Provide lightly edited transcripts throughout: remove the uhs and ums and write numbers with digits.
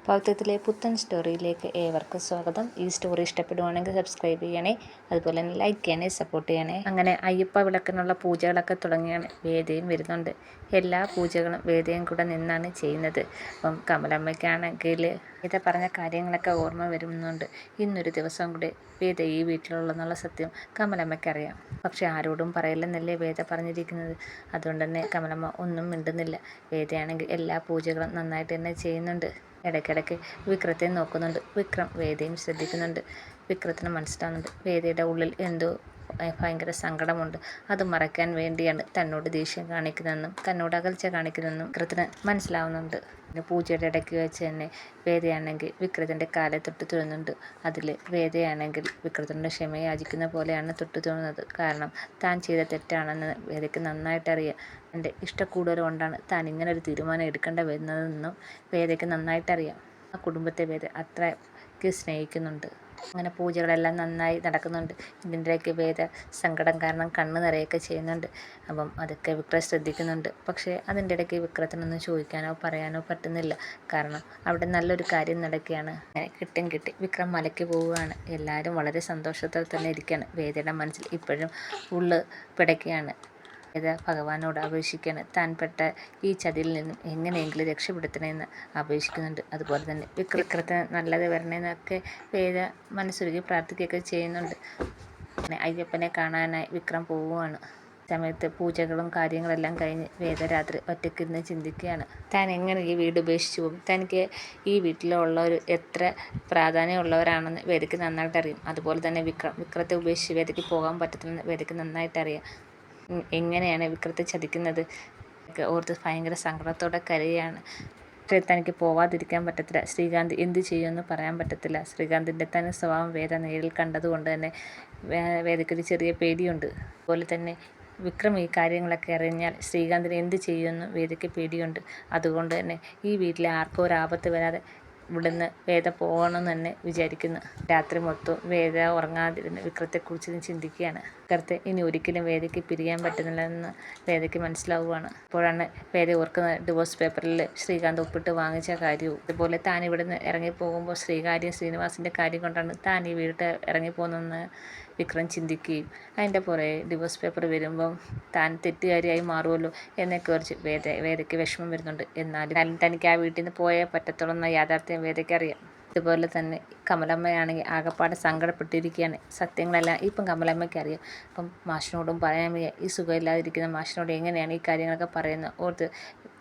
പൗത്യത്തിലെ പുത്തൻ സ്റ്റോറിയിലേക്ക് ഏവർക്കും സ്വാഗതം. ഈ സ്റ്റോറി ഇഷ്ടപ്പെടുവാണെങ്കിൽ സബ്സ്ക്രൈബ് ചെയ്യണേ, അതുപോലെ തന്നെ ലൈക്ക് ചെയ്യണേ, സപ്പോർട്ട് ചെയ്യണേ. അങ്ങനെ അയ്യപ്പ വിളക്കിനുള്ള പൂജകളൊക്കെ തുടങ്ങിയാണ്. വേദയും വരുന്നുണ്ട്. എല്ലാ പൂജകളും വേദയും കൂടെ നിന്നാണ് ചെയ്യുന്നത്. അപ്പം കമലമ്മയ്ക്കാണെങ്കിൽ വേദ പറഞ്ഞ കാര്യങ്ങളൊക്കെ ഓർമ്മ വരുന്നുണ്ട്. ഇന്നൊരു ദിവസം കൂടെ വേദ ഈ വീട്ടിലുള്ളതെന്നുള്ള സത്യം കമലമ്മയ്ക്കറിയാം. പക്ഷെ ആരോടും പറയില്ലെന്നല്ലേ വേദ പറഞ്ഞിരിക്കുന്നത്. അതുകൊണ്ട് തന്നെ കമലമ്മ ഒന്നും മിണ്ടുന്നില്ല. വേദയാണെങ്കിൽ എല്ലാ പൂജകളും നന്നായിട്ട് തന്നെ ചെയ്യുന്നുണ്ട്. ഇടയ്ക്കിടയ്ക്ക് വിക്രത്തെ നോക്കുന്നുണ്ട്. വിക്രം വേദയും ശ്രദ്ധിക്കുന്നുണ്ട്. വിക്രത്തിന് മനസ്സിലാവുന്നുണ്ട് വേദയുടെ ഉള്ളിൽ എന്തോ ഭയങ്കര സങ്കടമുണ്ട്. അത് മറയ്ക്കാൻ വേണ്ടിയാണ് തന്നോട് ദേഷ്യം കാണിക്കുന്നതെന്നും തന്നോട് അകൽച്ച കാണിക്കുന്നതെന്നും വിക്രത്തിന് മനസ്സിലാവുന്നുണ്ട്. പിന്നെ പൂജയുടെ ഇടയ്ക്ക് വെച്ച് തന്നെ വേദയാണെങ്കിൽ വിക്രത്തിൻ്റെ കാലെ തൊട്ട് തൊഴുന്നുണ്ട്. അതിൽ വേദയാണെങ്കിൽ വിക്രത്തിനോട് ക്ഷമ യാചിക്കുന്ന പോലെയാണ് തൊട്ട് തൊഴുന്നത്. കാരണം താൻ ചെയ്ത തെറ്റാണെന്ന് വേദയ്ക്ക് നന്നായിട്ടറിയാം. എൻ്റെ ഇഷ്ടക്കൂടുതൽ കൊണ്ടാണ് താൻ ഇങ്ങനൊരു തീരുമാനം എടുക്കേണ്ടി വരുന്നതെന്നും വേദയ്ക്ക് നന്നായിട്ടറിയാം. ആ കുടുംബത്തെ വേദ അത്രയ്ക്ക് സ്നേഹിക്കുന്നുണ്ട്. അങ്ങനെ പൂജകളെല്ലാം നന്നായി നടക്കുന്നുണ്ട്. ഇതിൻ്റെ ഇടയ്ക്ക് വേദ സങ്കടം കാരണം കണ്ണ് നിറയൊക്കെ ചെയ്യുന്നുണ്ട്. അപ്പം അതൊക്കെ വിക്രം ശ്രദ്ധിക്കുന്നുണ്ട്. പക്ഷേ അതിൻ്റെ ഇടയ്ക്ക് വിക്രത്തിനൊന്നും ചോദിക്കാനോ പറയാനോ പറ്റുന്നില്ല. കാരണം അവിടെ നല്ലൊരു കാര്യം നടക്കുകയാണ്. അങ്ങനെ കിട്ടി വിക്രം മലയ്ക്ക് പോവുകയാണ്. എല്ലാവരും വളരെ സന്തോഷത്തിൽ തന്നെ ഇരിക്കുകയാണ്. വേദയുടെ മനസ്സിൽ ഇപ്പോഴും ഉള്ളു പിടയ്ക്കുകയാണ്. വേദ ഭഗവാനോട് അപേക്ഷിക്കുകയാണ്. താൻ പെട്ട ഈ ചതിയിൽ നിന്നും എങ്ങനെയെങ്കിലും രക്ഷപ്പെടുത്തണമെന്ന് അപേക്ഷിക്കുന്നുണ്ട്. അതുപോലെ തന്നെ വിക്രത്തിന് നല്ലത് വരണമെന്നൊക്കെ വേദ മനസ്സുരുകി പ്രാർത്ഥിക്കുകയൊക്കെ ചെയ്യുന്നുണ്ട്. അങ്ങനെ അയ്യപ്പനെ കാണാനായി വിക്രം പോവുകയാണ്. സമയത്ത് പൂജകളും കാര്യങ്ങളെല്ലാം കഴിഞ്ഞ് വേദ രാത്രി ഒറ്റയ്ക്കിരുന്ന് ചിന്തിക്കുകയാണ്. താൻ എങ്ങനെ ഈ വീട് ഉപേക്ഷിച്ചു പോകും? തനിക്ക് ഈ വീട്ടിലുള്ളവർ എത്ര പ്രാധാന്യമുള്ളവരാണെന്ന് വേദയ്ക്ക് നന്നായിട്ട് അറിയും. അതുപോലെ തന്നെ വിക്രത്തെ ഉപേക്ഷിച്ച് വേദയ്ക്ക് പോകാൻ പറ്റത്തില്ലെന്ന് വേദയ്ക്ക് നന്നായിട്ടറിയാം. എങ്ങനെയാണ് വിക്രത്തെ ചതിക്കുന്നത് ഓർത്ത് ഭയങ്കര സങ്കടത്തോടെ കരയുകയാണ്. പക്ഷേ തനിക്ക് പോവാതിരിക്കാൻ പറ്റത്തില്ല. ശ്രീകാന്ത് എന്ത് ചെയ്യുമെന്ന് പറയാൻ പറ്റത്തില്ല. ശ്രീകാന്തിൻ്റെ തന്നെ സ്വഭാവം വേദ നേരിൽ കണ്ടതുകൊണ്ട് തന്നെ വേദയ്ക്കൊരു ചെറിയ പേടിയുണ്ട്. അതുപോലെ തന്നെ വിക്രം ഈ കാര്യങ്ങളൊക്കെ അറിഞ്ഞാൽ ശ്രീകാന്തിന് എന്ത് ചെയ്യുമെന്ന് വേദയ്ക്ക് പേടിയുണ്ട്. അതുകൊണ്ട് തന്നെ ഈ വീട്ടിലെ ആർക്കും ഒരു ആപത്ത് വരാതെ ഇവിടുന്ന് വേദ പോകണമെന്ന് തന്നെ വിചാരിക്കുന്നു. രാത്രി മൊത്തം വേദ ഉറങ്ങാതിരുന്ന് വിക്രത്തെക്കുറിച്ച് ചിന്തിക്കുകയാണ്. വിക്രത്തെ ഇനി ഒരിക്കലും വേദയ്ക്ക് പിരിയാൻ പറ്റുന്നില്ലെന്ന് വേദയ്ക്ക് മനസ്സിലാവുകയാണ്. അപ്പോഴാണ് വേദ ഓർക്കുന്നത് ഡിവോഴ്സ് പേപ്പറിൽ ശ്രീകാന്ത് ഒപ്പിട്ട് വാങ്ങിച്ച കാര്യവും അതുപോലെ താൻ ഇവിടുന്ന് ഇറങ്ങിപ്പോകുമ്പോൾ ശ്രീനിവാസിൻ്റെ കാര്യം കൊണ്ടാണ് താൻ ഈ വീട്ട് ഇറങ്ങിപ്പോകുന്നതെന്ന് വിക്രം ചിന്തിക്കുകയും അതിൻ്റെ പുറകെ ഡിവോഴ്സ് പേപ്പർ വരുമ്പം താൻ തെറ്റുകാരിയായി മാറുമല്ലോ എന്നൊക്കെ കുറിച്ച് വേദയ്ക്ക് വിഷമം വരുന്നുണ്ട്. എന്നാലും തനിക്ക് ആ വീട്ടിൽ നിന്ന് പോയേ പറ്റത്തുള്ളൂ എന്ന യാഥാർത്ഥ്യം വേദയ്ക്ക് അറിയാം. ഇതുപോലെ തന്നെ കമലമ്മയാണെങ്കിൽ ആകപ്പാടെ സങ്കടപ്പെട്ടിരിക്കുകയാണ്. സത്യങ്ങളെല്ലാം ഇപ്പം കമലമ്മയ്ക്ക് അറിയാം. അപ്പം മാഷിനോടും പറയാൻ വയ്യ. ഈ സുഖമില്ലാതിരിക്കുന്ന മാഷിനോട് എങ്ങനെയാണ് ഈ കാര്യങ്ങളൊക്കെ പറയുന്നത് ഓർത്ത്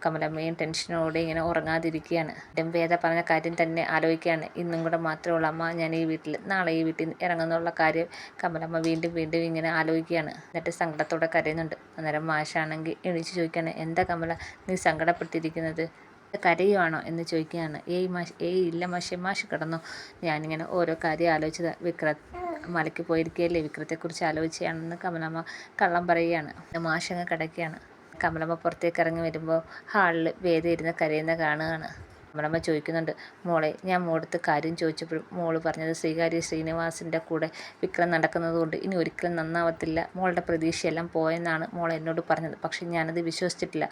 കമലമ്മയും ടെൻഷനോടെ ഇങ്ങനെ ഉറങ്ങാതിരിക്കുകയാണ്. വേദ പറഞ്ഞ കാര്യം തന്നെ ആലോചിക്കുകയാണ്. ഇന്നും കൂടെ മാത്രമേ ഉള്ളൂ അമ്മ ഞാൻ ഈ വീട്ടിൽ, നാളെ ഈ വീട്ടിൽ നിന്ന് ഇറങ്ങുന്നുള്ള കാര്യം കമലമ്മ വീണ്ടും ഇങ്ങനെ ആലോചിക്കുകയാണ്. എന്നിട്ട് സങ്കടത്തോടെ കരയുന്നുണ്ട്. അന്നേരം മാഷാണെങ്കിൽ എണീച്ച് ചോദിക്കുകയാണ്, എന്താ കമല നീ സങ്കടപ്പെട്ടിരിക്കുന്നത്? കരയുവാണോ എന്ന് ചോദിക്കുകയാണ്. ഇല്ല മാഷ് കിടന്നു. ഞാനിങ്ങനെ ഓരോ കാര്യം ആലോചിച്ചത്. മലയ്ക്ക് പോയിരിക്കുകയല്ലേ, വിക്രത്തെക്കുറിച്ച് ആലോചിച്ചാണെന്ന് കമലമ്മ കള്ളം പറയുകയാണ്. മാഷങ്ങ് കിടക്കുകയാണ്. കമലമ്മ പുറത്തേക്ക് ഇറങ്ങി വരുമ്പോൾ ഹാളിൽ വേദ ഇരുന്ന് കരയുന്ന കാണുകയാണ്. കമലമ്മ ചോദിക്കുന്നുണ്ട്, മോളെ ഞാൻ മോളടുത്ത് കാര്യം ചോദിച്ചപ്പോഴും മോള് പറഞ്ഞത് ശ്രീനിവാസിൻ്റെ കൂടെ വിക്രം നടക്കുന്നത് കൊണ്ട് ഇനി ഒരിക്കലും നന്നാവത്തില്ല, മോളുടെ പ്രതീക്ഷയെല്ലാം പോയെന്നാണ് മോൾ എന്നോട് പറഞ്ഞത്. പക്ഷെ ഞാനത് വിശ്വസിച്ചിട്ടില്ല.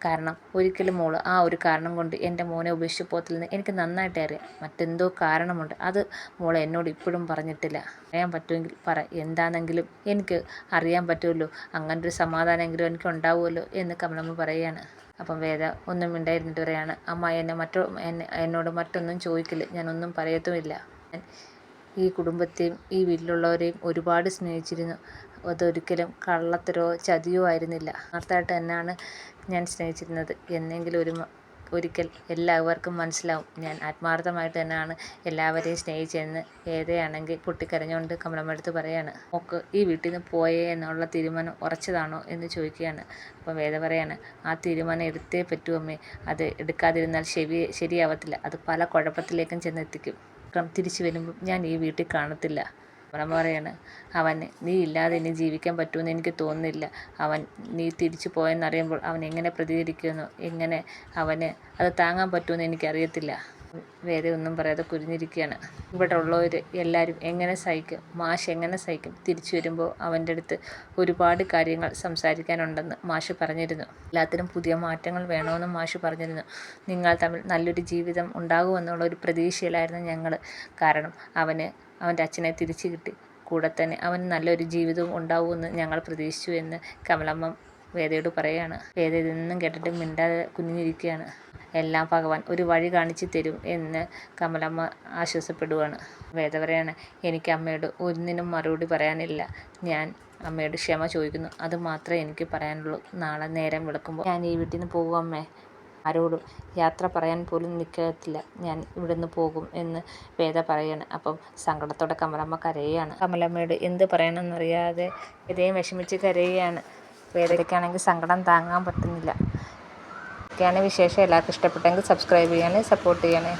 കാരണം ഒരിക്കലും മോള് ആ ഒരു കാരണം കൊണ്ട് എൻ്റെ മോനെ ഉപേക്ഷിച്ച് പോകത്തില്ലെന്ന് എനിക്ക് നന്നായിട്ട് അറിയാം. മറ്റെന്തോ കാരണമുണ്ട്. അത് മോൾ എന്നോട് ഇപ്പോഴും പറഞ്ഞിട്ടില്ല. പറയാൻ പറ്റുമെങ്കിൽ പറ, എന്താണെങ്കിലും എനിക്ക് അറിയാൻ പറ്റുമല്ലോ. അങ്ങനൊരു സമാധാനമെങ്കിലും എനിക്ക് ഉണ്ടാവുമല്ലോ എന്ന് കമലമ്മ പറയുകയാണ്. അപ്പം വേദ ഒന്നും മിണ്ടായിരുന്നിട്ട് പറയാണ്, അമ്മ എന്നോട് മറ്റൊന്നും ചോദിക്കില്ല, ഞാനൊന്നും പറയത്തുമില്ല. ഞാൻ ഈ കുടുംബത്തെയും ഈ വീട്ടിലുള്ളവരെയും ഒരുപാട് സ്നേഹിച്ചിരുന്നു. അതൊരിക്കലും കള്ളത്തരോ ചതിയോ ആയിരുന്നില്ല. ആർത്തായിട്ട് തന്നെയാണ് ഞാൻ സ്നേഹിച്ചിരുന്നത്. എന്നെങ്കിലും ഒരിക്കൽ എല്ലാവർക്കും മനസ്സിലാവും ഞാൻ ആത്മാർത്ഥമായിട്ട് തന്നെയാണ് എല്ലാവരെയും സ്നേഹിച്ചതെന്ന് വേദയാണെങ്കിൽ പൊട്ടിക്കരഞ്ഞുകൊണ്ട് കമലമ്മടുത്ത് പറയാണ്. മോക്ക് ഈ വീട്ടിൽ നിന്ന് പോയേ എന്നുള്ള തീരുമാനം ഉറച്ചതാണോ എന്ന് ചോദിക്കുകയാണ്. അപ്പം വേദ പറയാണ്, ആ തീരുമാനം എടുത്തേ പറ്റൂ അമ്മേ. അത് എടുക്കാതിരുന്നാൽ ശരിയാവത്തില്ല. അത് പല കുഴപ്പത്തിലേക്കും ചെന്നെത്തിക്കും. തിരിച്ചു വരുമ്പം ഞാൻ ഈ വീട്ടിൽ കാണത്തില്ല. കമലമ്മ പറയാണ്, നീ ഇല്ലാതെ ഇനി ജീവിക്കാൻ പറ്റുമെന്ന് എനിക്ക് തോന്നുന്നില്ല. നീ തിരിച്ചു പോയെന്നറിയുമ്പോൾ അവൻ എങ്ങനെ പ്രതികരിക്കുമെന്നോ എങ്ങനെ അത് താങ്ങാൻ പറ്റുമെന്ന് എനിക്കറിയത്തില്ല. വേദ ഒന്നും പറയാതെ കുനിഞ്ഞിരിക്കുകയാണ്. ഇവിടെ ഉള്ളവർ എല്ലാവരും എങ്ങനെ സഹിക്കും? മാഷ് എങ്ങനെ സഹിക്കും? തിരിച്ചു വരുമ്പോൾ അവൻ്റെ അടുത്ത് ഒരുപാട് കാര്യങ്ങൾ സംസാരിക്കാനുണ്ടെന്ന് മാഷ് പറഞ്ഞിരുന്നു. എല്ലാത്തിനും പുതിയ മാറ്റങ്ങൾ വേണമെന്നും മാഷ് പറഞ്ഞിരുന്നു. നിങ്ങൾ തമ്മിൽ നല്ലൊരു ജീവിതം ഉണ്ടാകുമെന്നുള്ള ഒരു പ്രതീക്ഷയിലായിരുന്നു ഞങ്ങൾ. കാരണം അവൻ്റെ അച്ഛനെ തിരിച്ചു കിട്ടി. കൂടെ തന്നെ അവന് നല്ലൊരു ജീവിതവും ഉണ്ടാവുമെന്ന് ഞങ്ങൾ പ്രതീക്ഷിച്ചു എന്ന് കമലമ്മ വേദയോട് പറയുകയാണ്. വേദ ഇതൊന്നും കേട്ടിട്ട് മിണ്ടാതെ കുനിഞ്ഞിരിക്കുകയാണ്. എല്ലാം ഭഗവാൻ ഒരു വഴി കാണിച്ചു തരും എന്ന് കമലമ്മ ആശ്വാസപ്പെടുകയാണ്. വേദ പറയാണ്, എനിക്ക് അമ്മയോട് ഒന്നിനും മറുപടി പറയാനില്ല. ഞാൻ അമ്മയോട് ക്ഷമ ചോദിക്കുന്നു. അത് മാത്രമേ എനിക്ക് പറയാനുള്ളൂ. നാളെ നേരം വെളുക്കുമ്പോൾ ഞാൻ ഈ വീട്ടിൽ നിന്ന് പോകും അമ്മേ. ആരോടും യാത്ര പറയാൻ പോലും നിൽക്കത്തില്ല. ഞാൻ ഇവിടുന്ന് പോകും എന്ന് വേദ പറയാണ്. അപ്പം സങ്കടത്തോടെ കമലമ്മ കരയുകയാണ്. കമലമ്മയോട് എന്ത് പറയണമെന്നറിയാതെ വേദയും വിഷമിച്ച് കരയുകയാണ്. വേദയ്ക്കാണെങ്കിൽ സങ്കടം താങ്ങാൻ പറ്റുന്നില്ല. ഒക്കെയാണ് വിശേഷം. എല്ലാവർക്കും ഇഷ്ടപ്പെട്ടെങ്കിൽ സബ്സ്ക്രൈബ് ചെയ്യണേ, സപ്പോർട്ട് ചെയ്യണേ.